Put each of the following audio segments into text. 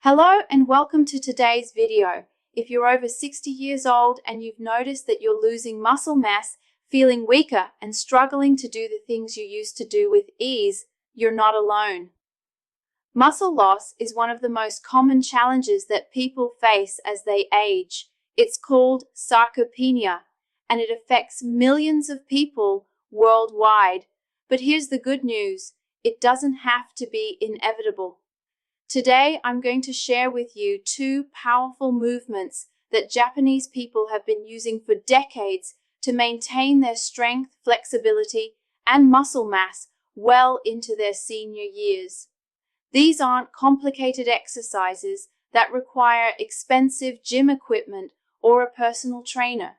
Hello and welcome to today's video. If you're over 60 years old and you've noticed that you're losing muscle mass, feeling weaker, and struggling to do the things you used to do with ease, you're not alone. Muscle loss is one of the most common challenges that people face as they age. It's called sarcopenia, and it affects millions of people worldwide. But here's the good news: it doesn't have to be inevitable. Today, I'm going to share with you two powerful movements that Japanese people have been using for decades to maintain their strength, flexibility, and muscle mass well into their senior years. These aren't complicated exercises that require expensive gym equipment or a personal trainer.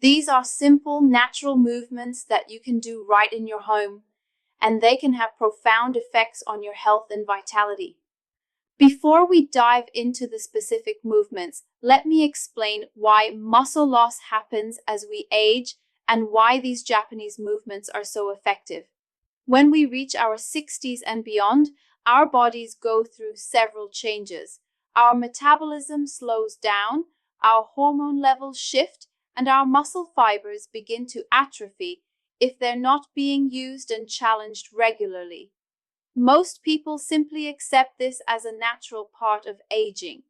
These are simple, natural movements that you can do right in your home, and they can have profound effects on your health and vitality. Before we dive into the specific movements, let me explain why muscle loss happens as we age and why these Japanese movements are so effective. When we reach our 60s and beyond, our bodies go through several changes. Our metabolism slows down, our hormone levels shift, and our muscle fibers begin to atrophy if they're not being used and challenged regularly. Most people simply accept this as a natural part of aging.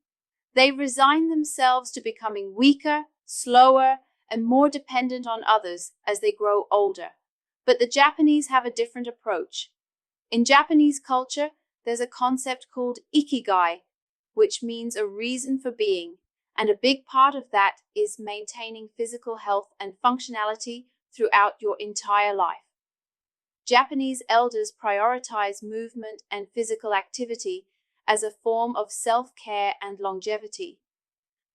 They resign themselves to becoming weaker, slower, and more dependent on others as they grow older. But the Japanese have a different approach. In Japanese culture, there's a concept called ikigai, which means a reason for being, and a big part of that is maintaining physical health and functionality throughout your entire life. Japanese elders prioritize movement and physical activity as a form of self-care and longevity.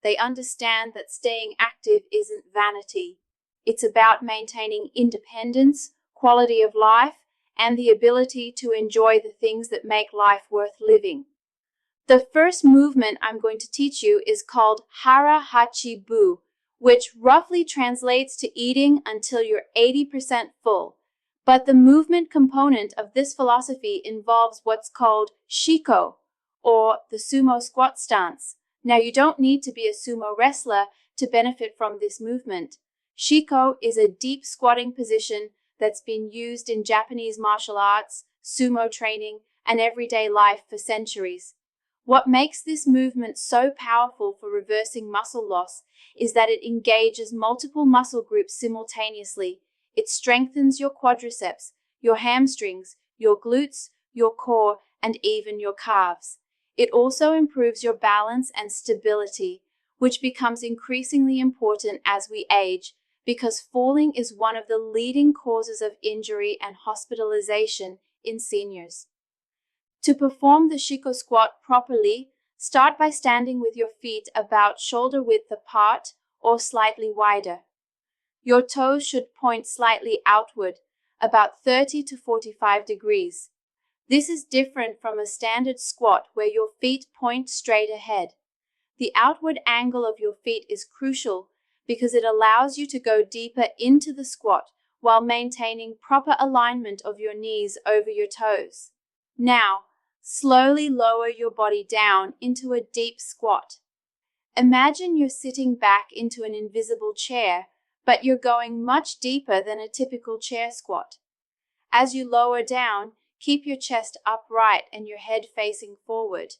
They understand that staying active isn't vanity. It's about maintaining independence, quality of life, and the ability to enjoy the things that make life worth living. The first movement I'm going to teach you is called Hara Hachi Bu, which roughly translates to eating until you're 80% full. But the movement component of this philosophy involves what's called shiko, or the sumo squat stance. Now, you don't need to be a sumo wrestler to benefit from this movement. Shiko is a deep squatting position that's been used in Japanese martial arts, sumo training, and everyday life for centuries. What makes this movement so powerful for reversing muscle loss is that it engages multiple muscle groups simultaneously. It strengthens your quadriceps, your hamstrings, your glutes, your core, and even your calves. It also improves your balance and stability, which becomes increasingly important as we age, because falling is one of the leading causes of injury and hospitalization in seniors. To perform the shiko squat properly, start by standing with your feet about shoulder width apart or slightly wider. Your toes should point slightly outward, about 30 to 45 degrees. This is different from a standard squat where your feet point straight ahead. The outward angle of your feet is crucial because it allows you to go deeper into the squat while maintaining proper alignment of your knees over your toes. Now, slowly lower your body down into a deep squat. Imagine you're sitting back into an invisible chair, but you're going much deeper than a typical chair squat. As you lower down, keep your chest upright and your head facing forward.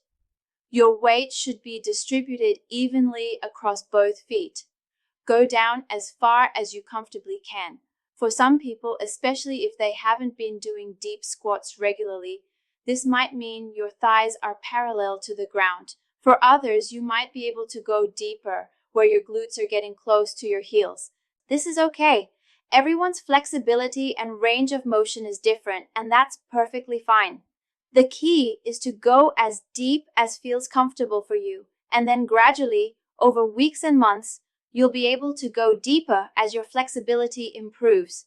Your weight should be distributed evenly across both feet. Go down as far as you comfortably can. For some people, especially if they haven't been doing deep squats regularly, this might mean your thighs are parallel to the ground. For others, you might be able to go deeper, where your glutes are getting close to your heels. This is okay. Everyone's flexibility and range of motion is different, and that's perfectly fine. The key is to go as deep as feels comfortable for you, and then gradually, over weeks and months, you'll be able to go deeper as your flexibility improves.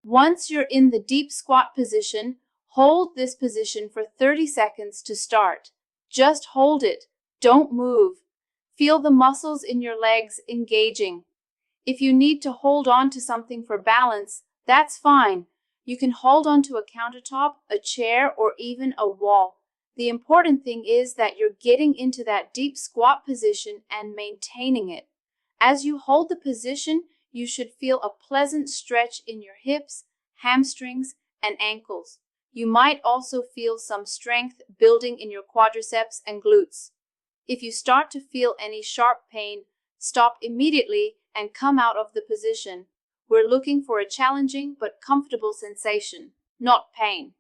Once you're in the deep squat position, hold this position for 30 seconds to start. Just hold it. Don't move. Feel the muscles in your legs engaging. If you need to hold on to something for balance, that's fine. You can hold on to a countertop, a chair, or even a wall. The important thing is that you're getting into that deep squat position and maintaining it. As you hold the position, you should feel a pleasant stretch in your hips, hamstrings, and ankles. You might also feel some strength building in your quadriceps and glutes. If you start to feel any sharp pain, stop immediately and come out of the position. We're looking for a challenging but comfortable sensation, not pain.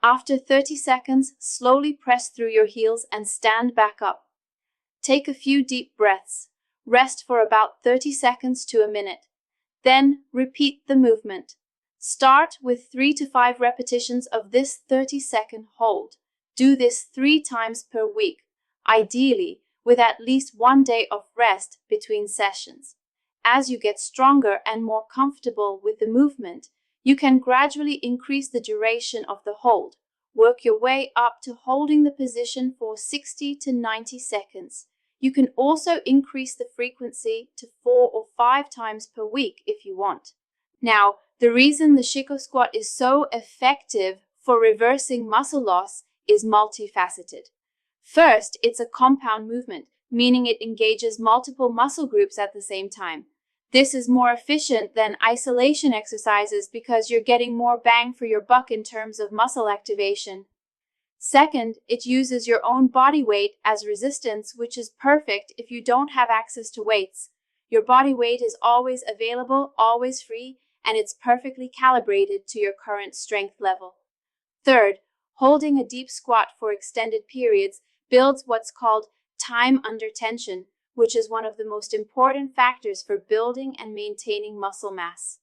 After 30 seconds, slowly press through your heels and stand back up. Take a few deep breaths. Rest for about 30 seconds to a minute. Then repeat the movement. Start with 3 to 5 repetitions of this 30-second hold. Do this 3 times per week, ideally with at least 1 day of rest between sessions. As you get stronger and more comfortable with the movement, you can gradually increase the duration of the hold. Work your way up to holding the position for 60 to 90 seconds. You can also increase the frequency to 4 or 5 times per week if you want. Now, the reason the Shiko squat is so effective for reversing muscle loss is multifaceted. First, it's a compound movement, meaning it engages multiple muscle groups at the same time. This is more efficient than isolation exercises because you're getting more bang for your buck in terms of muscle activation. Second, it uses your own body weight as resistance, which is perfect if you don't have access to weights. Your body weight is always available, always free, and it's perfectly calibrated to your current strength level. Third, holding a deep squat for extended periods builds what's called time under tension, which is one of the most important factors for building and maintaining muscle mass.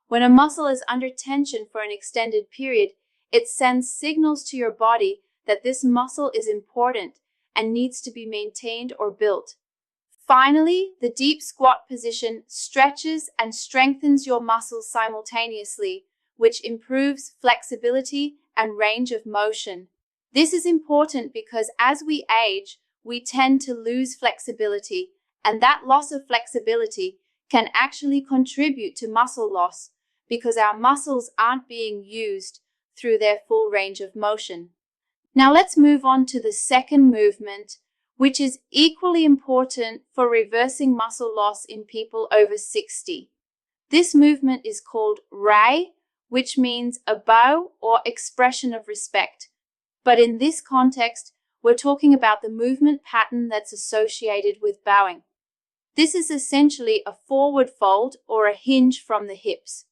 When a muscle is under tension for an extended period, it sends signals to your body that this muscle is important and needs to be maintained or built. Finally, the deep squat position stretches and strengthens your muscles simultaneously, which improves flexibility and range of motion. This is important because as we age, we tend to lose flexibility, and that loss of flexibility can actually contribute to muscle loss because our muscles aren't being used through their full range of motion. Now let's move on to the second movement, which is equally important for reversing muscle loss in people over 60. This movement is called Rai, which means a bow or expression of respect. But in this context, we're talking about the movement pattern that's associated with bowing. This is essentially a forward fold or a hinge from the hips.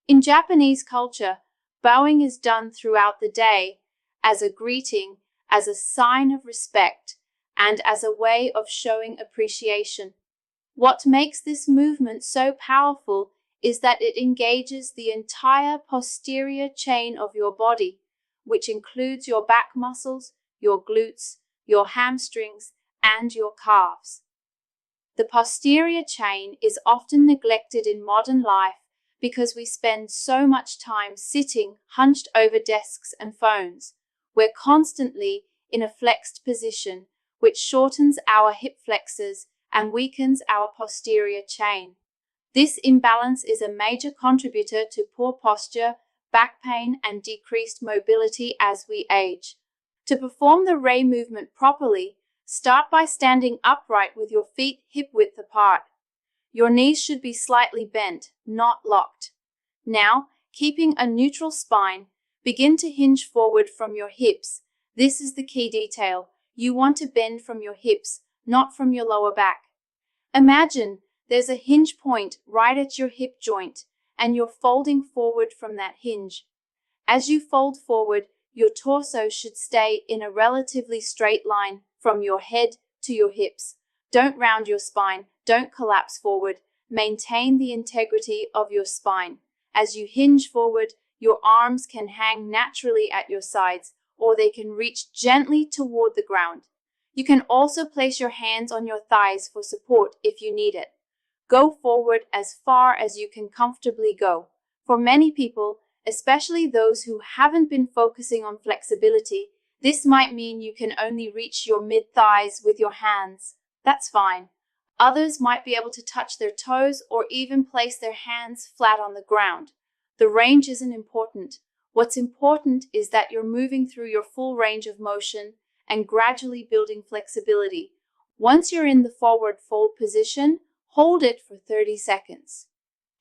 In Japanese culture, bowing is done throughout the day as a greeting, as a sign of respect, and as a way of showing appreciation. What makes this movement so powerful is that it engages the entire posterior chain of your body, which includes your back muscles, your glutes, your hamstrings, and your calves. The posterior chain is often neglected in modern life because we spend so much time sitting hunched over desks and phones. We're constantly in a flexed position, which shortens our hip flexors and weakens our posterior chain. This imbalance is a major contributor to poor posture, back pain, and decreased mobility as we age. To perform the Ray movement properly, start by standing upright with your feet hip-width apart. Your knees should be slightly bent, not locked. Now, keeping a neutral spine, begin to hinge forward from your hips. This is the key detail. You want to bend from your hips, not from your lower back. Imagine there's a hinge point right at your hip joint, and you're folding forward from that hinge. As you fold forward, your torso should stay in a relatively straight line from your head to your hips. Don't round your spine, don't collapse forward. Maintain the integrity of your spine. As you hinge forward, your arms can hang naturally at your sides, or they can reach gently toward the ground. You can also place your hands on your thighs for support if you need it. Go forward as far as you can comfortably go. For many people, especially those who haven't been focusing on flexibility, this might mean you can only reach your mid-thighs with your hands. That's fine. Others might be able to touch their toes or even place their hands flat on the ground. The range isn't important. What's important is that you're moving through your full range of motion and gradually building flexibility. Once you're in the forward fold position, hold it for 30 seconds.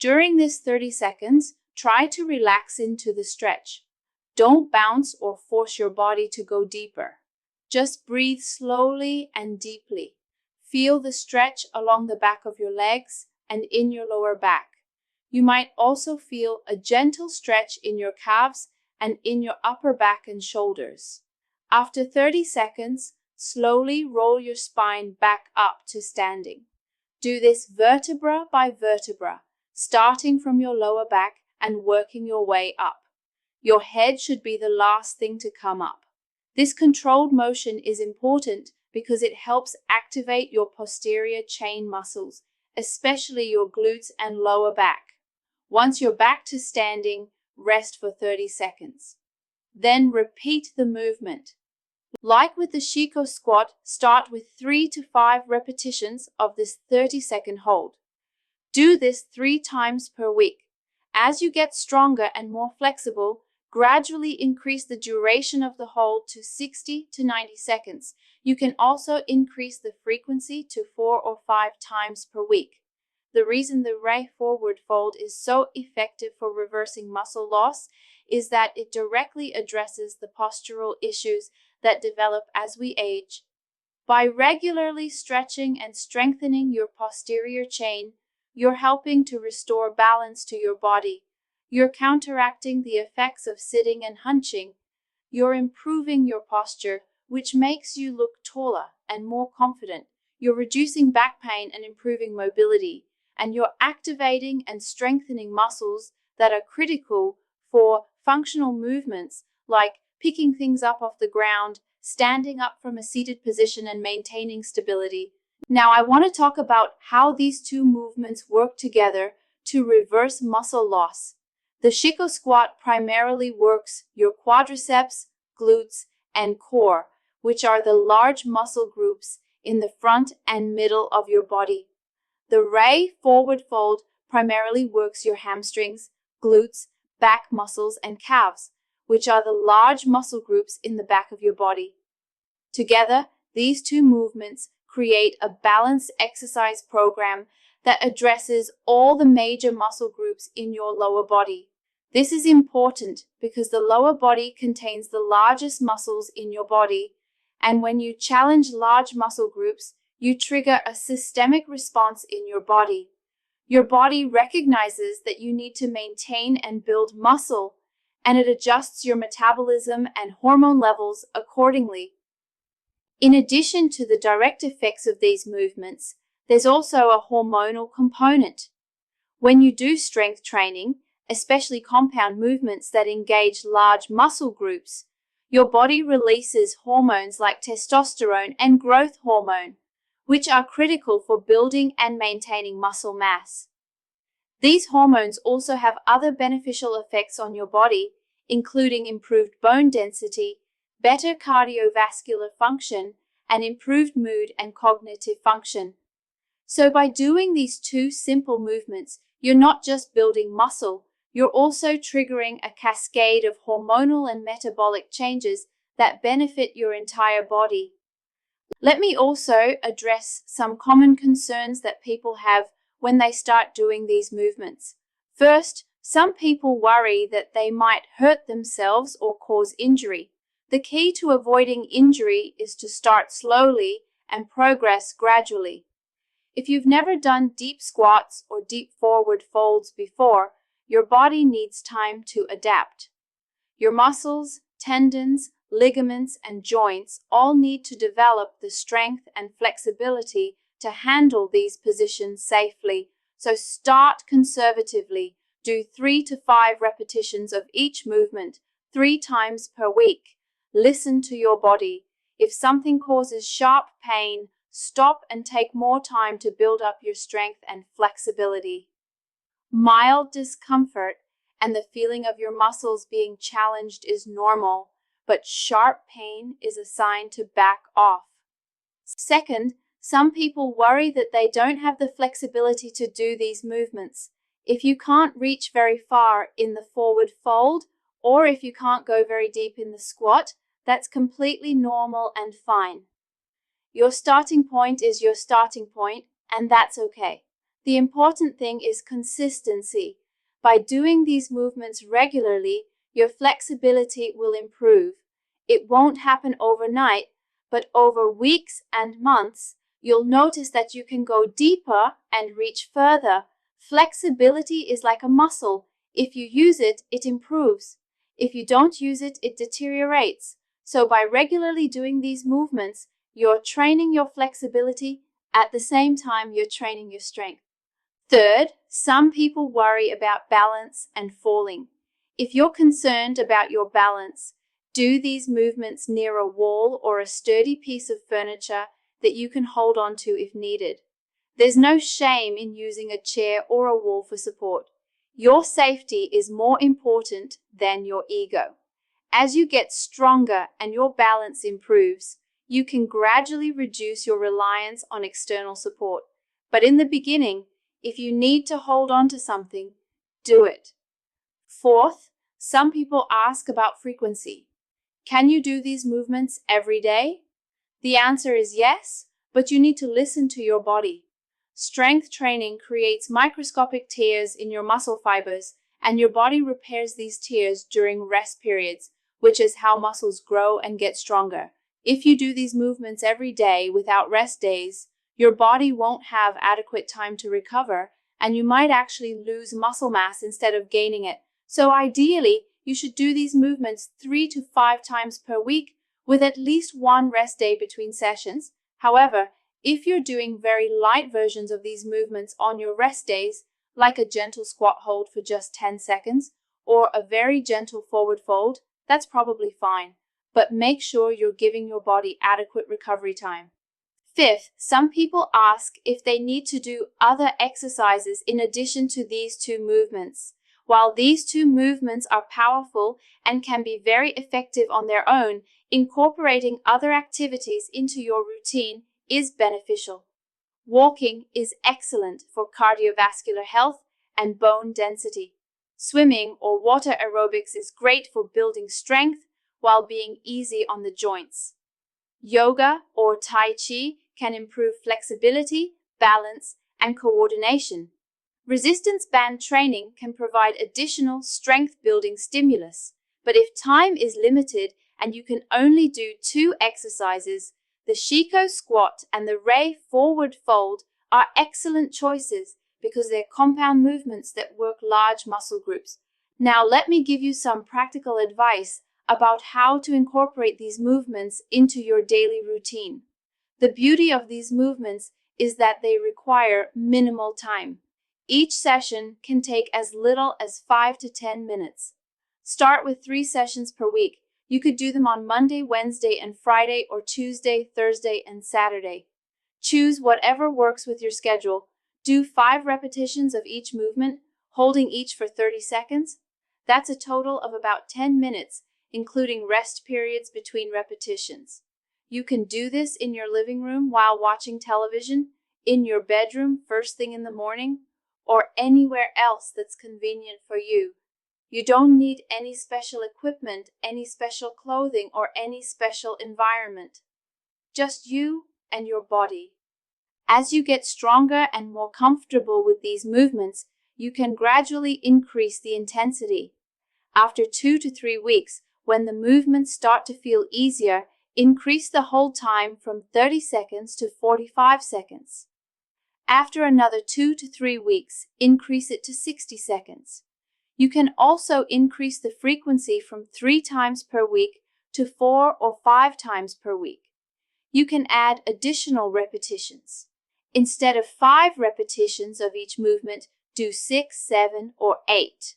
During this 30 seconds, try to relax into the stretch. Don't bounce or force your body to go deeper. Just breathe slowly and deeply. Feel the stretch along the back of your legs and in your lower back. You might also feel a gentle stretch in your calves and in your upper back and shoulders. After 30 seconds, slowly roll your spine back up to standing. Do this vertebra by vertebra, starting from your lower back and working your way up. Your head should be the last thing to come up. This controlled motion is important because it helps activate your posterior chain muscles, especially your glutes and lower back. Once you're back to standing, rest for 30 seconds. Then repeat the movement. Like with the Shiko squat, start with 3 to 5 repetitions of this 30-second hold. Do this 3 times per week. As you get stronger and more flexible, gradually increase the duration of the hold to 60 to 90 seconds. You can also increase the frequency to 4 or 5 times per week. The reason the Ray forward fold is so effective for reversing muscle loss is that it directly addresses the postural issues that develop as we age. By regularly stretching and strengthening your posterior chain, you're helping to restore balance to your body. You're counteracting the effects of sitting and hunching. You're improving your posture, which makes you look taller and more confident. You're reducing back pain and improving mobility. And you're activating and strengthening muscles that are critical for functional movements like picking things up off the ground, standing up from a seated position, and maintaining stability. Now, I want to talk about how these two movements work together to reverse muscle loss. The Shiko squat primarily works your quadriceps, glutes, and core, which are the large muscle groups in the front and middle of your body. The Ray forward fold primarily works your hamstrings, glutes, back muscles, and calves, which are the large muscle groups in the back of your body. Together, these two movements create a balanced exercise program that addresses all the major muscle groups in your lower body. This is important because the lower body contains the largest muscles in your body, and when you challenge large muscle groups, you trigger a systemic response in your body. Your body recognizes that you need to maintain and build muscle, and it adjusts your metabolism and hormone levels accordingly. In addition to the direct effects of these movements, there's also a hormonal component. When you do strength training, especially compound movements that engage large muscle groups, your body releases hormones like testosterone and growth hormone, which are critical for building and maintaining muscle mass. These hormones also have other beneficial effects on your body, including improved bone density, better cardiovascular function, and improved mood and cognitive function. So by doing these two simple movements, you're not just building muscle, you're also triggering a cascade of hormonal and metabolic changes that benefit your entire body. Let me also address some common concerns that people have when they start doing these movements. First, some people worry that they might hurt themselves or cause injury. The key to avoiding injury is to start slowly and progress gradually. If you've never done deep squats or deep forward folds before, your body needs time to adapt. Your muscles, tendons, ligaments, and joints all need to develop the strength and flexibility to handle these positions safely. So start conservatively. Do 3 to 5 repetitions of each movement 3 times per week. Listen to your body. If something causes sharp pain, stop and take more time to build up your strength and flexibility. Mild discomfort and the feeling of your muscles being challenged is normal, but sharp pain is a sign to back off. Second, some people worry that they don't have the flexibility to do these movements. If you can't reach very far in the forward fold or if you can't go very deep in the squat, that's completely normal and fine. Your starting point is your starting point, and that's okay. The important thing is consistency. By doing these movements regularly, your flexibility will improve. It won't happen overnight, but over weeks and months, you'll notice that you can go deeper and reach further. Flexibility is like a muscle. If you use it, it improves. If you don't use it, it deteriorates. So by regularly doing these movements, you're training your flexibility at the same time you're training your strength. Third, some people worry about balance and falling. If you're concerned about your balance, do these movements near a wall or a sturdy piece of furniture that you can hold on to if needed. There's no shame in using a chair or a wall for support. Your safety is more important than your ego. As you get stronger and your balance improves, you can gradually reduce your reliance on external support. But in the beginning, if you need to hold on to something, do it. Fourth, some people ask about frequency. Can you do these movements every day? The answer is yes, but you need to listen to your body. Strength training creates microscopic tears in your muscle fibers, and your body repairs these tears during rest periods, which is how muscles grow and get stronger. If you do these movements every day without rest days, your body won't have adequate time to recover, and you might actually lose muscle mass instead of gaining it. So ideally, you should do these movements 3 to 5 times per week with at least one rest day between sessions. However, if you're doing very light versions of these movements on your rest days, like a gentle squat hold for just 10 seconds or a very gentle forward fold, that's probably fine. But make sure you're giving your body adequate recovery time. Fifth, some people ask if they need to do other exercises in addition to these two movements. While these two movements are powerful and can be very effective on their own, incorporating other activities into your routine is beneficial. Walking is excellent for cardiovascular health and bone density. Swimming or water aerobics is great for building strength while being easy on the joints. Yoga or Tai Chi can improve flexibility, balance, and coordination. Resistance band training can provide additional strength-building stimulus, but if time is limited and you can only do 2 exercises, the Shiko squat and the Ray forward fold are excellent choices because they're compound movements that work large muscle groups. Now let me give you some practical advice about how to incorporate these movements into your daily routine. The beauty of these movements is that they require minimal time. Each session can take as little as 5 to 10 minutes. Start with 3 sessions per week. You could do them on Monday, Wednesday, and Friday, or Tuesday, Thursday, and Saturday. Choose whatever works with your schedule. Do 5 repetitions of each movement, holding each for 30 seconds. That's a total of about 10 minutes, including rest periods between repetitions. You can do this in your living room while watching television, in your bedroom first thing in the morning, or anywhere else that's convenient for you. You don't need any special equipment, any special clothing, or any special environment. Just you and your body. As you get stronger and more comfortable with these movements, you can gradually increase the intensity. After 2 to 3 weeks, when the movements start to feel easier, increase the hold time from 30 seconds to 45 seconds. After another 2 to 3 weeks, increase it to 60 seconds. You can also increase the frequency from 3 times per week to 4 or 5 times per week. You can add additional repetitions. Instead of 5 repetitions of each movement, do 6, 7, or 8.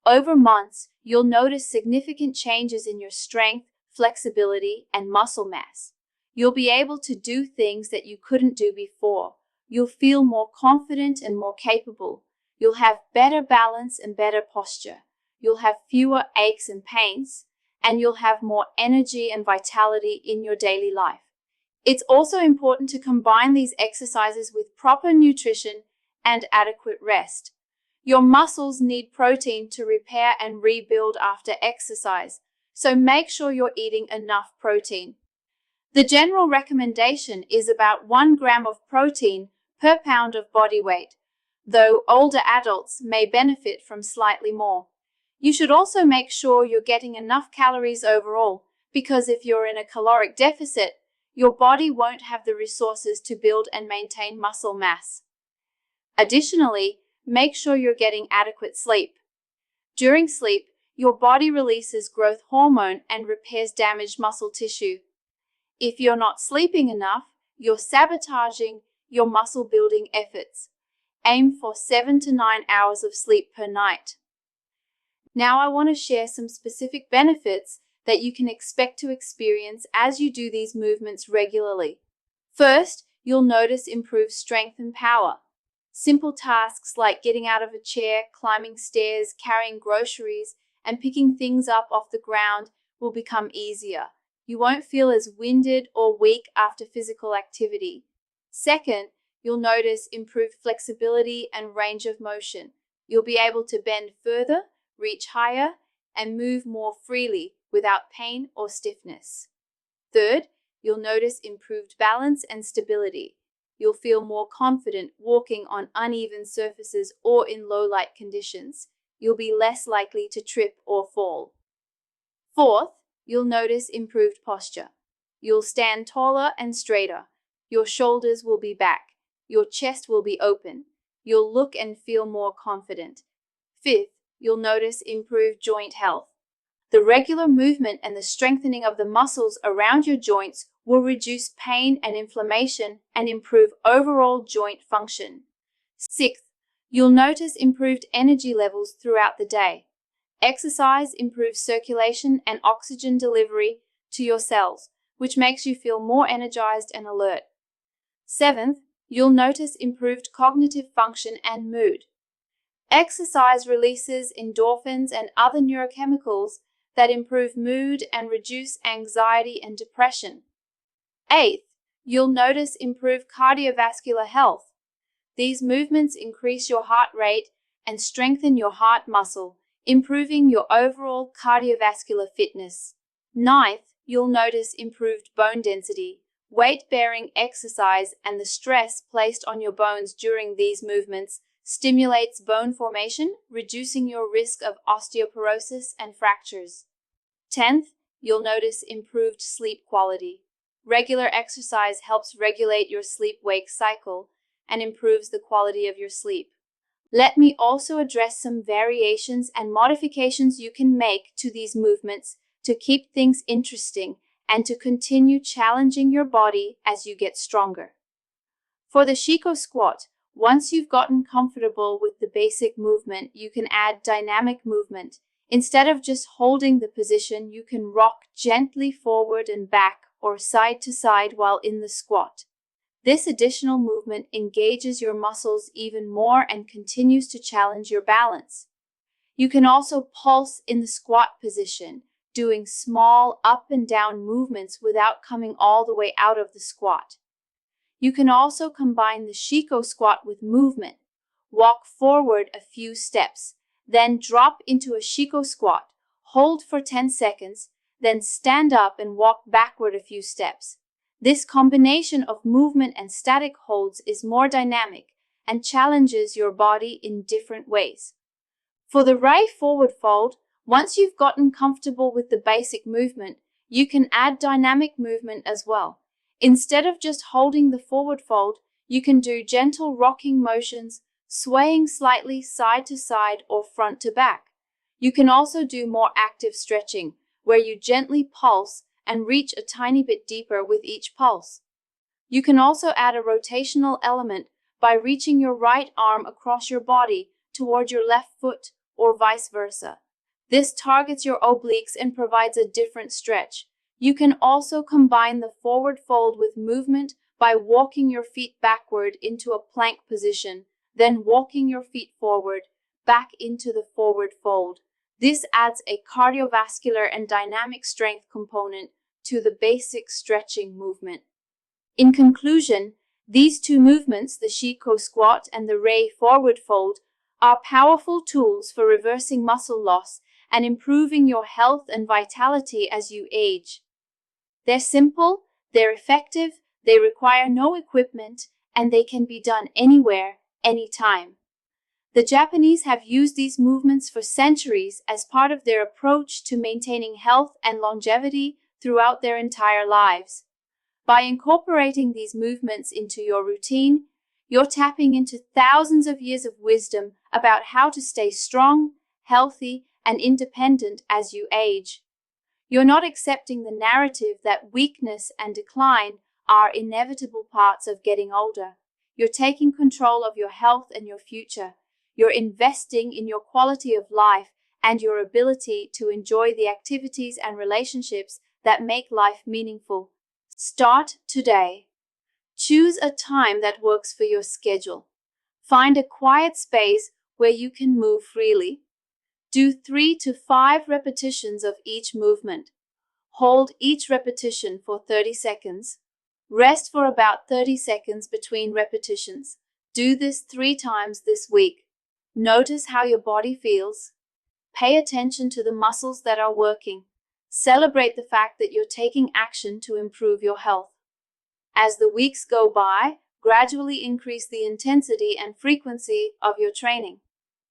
Over months, you'll notice significant changes in your strength, flexibility, and muscle mass. You'll be able to do things that you couldn't do before. You'll feel more confident and more capable. You'll have better balance and better posture. You'll have fewer aches and pains, and you'll have more energy and vitality in your daily life. It's also important to combine these exercises with proper nutrition and adequate rest. Your muscles need protein to repair and rebuild after exercise, so make sure you're eating enough protein. The general recommendation is about 1 gram of protein per pound of body weight, though older adults may benefit from slightly more. You should also make sure you're getting enough calories overall, because if you're in a caloric deficit, your body won't have the resources to build and maintain muscle mass. Additionally, make sure you're getting adequate sleep. During sleep, your body releases growth hormone and repairs damaged muscle tissue. If you're not sleeping enough, you're sabotaging your muscle building efforts. Aim for 7 to 9 hours of sleep per night. Now I want to share some specific benefits that you can expect to experience as you do these movements regularly. First, you'll notice improved strength and power. Simple tasks like getting out of a chair, climbing stairs, carrying groceries, and picking things up off the ground will become easier. You won't feel as winded or weak after physical activity. Second, you'll notice improved flexibility and range of motion. You'll be able to bend further, reach higher, and move more freely without pain or stiffness. Third, you'll notice improved balance and stability. You'll feel more confident walking on uneven surfaces or in low light conditions. You'll be less likely to trip or fall. Fourth, you'll notice improved posture. You'll stand taller and straighter. Your shoulders will be back. Your chest will be open. You'll look and feel more confident. Fifth, you'll notice improved joint health. The regular movement and the strengthening of the muscles around your joints will reduce pain and inflammation and improve overall joint function. Sixth, you'll notice improved energy levels throughout the day. Exercise improves circulation and oxygen delivery to your cells, which makes you feel more energized and alert. Seventh, you'll notice improved cognitive function and mood. Exercise releases endorphins and other neurochemicals that improve mood and reduce anxiety and depression. Eighth, you'll notice improved cardiovascular health. These movements increase your heart rate and strengthen your heart muscle, improving your overall cardiovascular fitness. Ninth, you'll notice improved bone density. Weight-bearing exercise and the stress placed on your bones during these movements stimulates bone formation, reducing your risk of osteoporosis and fractures. 10th, you'll notice improved sleep quality. Regular exercise helps regulate your sleep-wake cycle and improves the quality of your sleep. Let me also address some variations and modifications you can make to these movements to keep things interesting and to continue challenging your body as you get stronger. For the Shiko squat, once you've gotten comfortable with the basic movement, you can add dynamic movement. Instead of just holding the position, you can rock gently forward and back or side to side while in the squat. This additional movement engages your muscles even more and continues to challenge your balance. You can also pulse in the squat position, doing small up and down movements without coming all the way out of the squat. You can also combine the Shiko squat with movement. Walk forward a few steps, then drop into a Shiko squat, hold for 10 seconds, then stand up and walk backward a few steps. This combination of movement and static holds is more dynamic and challenges your body in different ways. For the Ray forward fold, once you've gotten comfortable with the basic movement, you can add dynamic movement as well. Instead of just holding the forward fold, you can do gentle rocking motions, swaying slightly side to side or front to back. You can also do more active stretching, where you gently pulse and reach a tiny bit deeper with each pulse. You can also add a rotational element by reaching your right arm across your body toward your left foot or vice versa. This targets your obliques and provides a different stretch. You can also combine the forward fold with movement by walking your feet backward into a plank position, then walking your feet forward, back into the forward fold. This adds a cardiovascular and dynamic strength component to the basic stretching movement. In conclusion, these two movements, the Shiko squat and the Ray forward fold, are powerful tools for reversing muscle loss and improving your health and vitality as you age. They're simple, they're effective, they require no equipment, and they can be done anywhere, anytime. The Japanese have used these movements for centuries as part of their approach to maintaining health and longevity throughout their entire lives. By incorporating these movements into your routine, you're tapping into thousands of years of wisdom about how to stay strong, healthy, and independent as you age. You're not accepting the narrative that weakness and decline are inevitable parts of getting older. You're taking control of your health and your future. You're investing in your quality of life and your ability to enjoy the activities and relationships that make life meaningful. Start today. Choose a time that works for your schedule. Find a quiet space where you can move freely. Do 3 to 5 repetitions of each movement. Hold each repetition for 30 seconds. Rest for about 30 seconds between repetitions. Do this 3 times this week. Notice how your body feels. Pay attention to the muscles that are working. Celebrate the fact that you're taking action to improve your health. As the weeks go by, gradually increase the intensity and frequency of your training.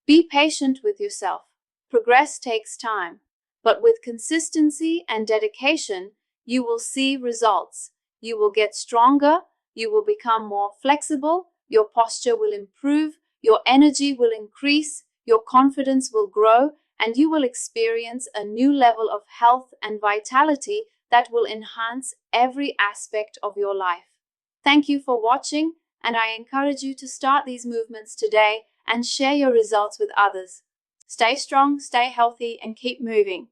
Be patient with yourself. Progress takes time, but with consistency and dedication, you will see results. You will get stronger, you will become more flexible, your posture will improve, your energy will increase, your confidence will grow, and you will experience a new level of health and vitality that will enhance every aspect of your life. Thank you for watching, and I encourage you to start these movements today and share your results with others. Stay strong, stay healthy, and keep moving.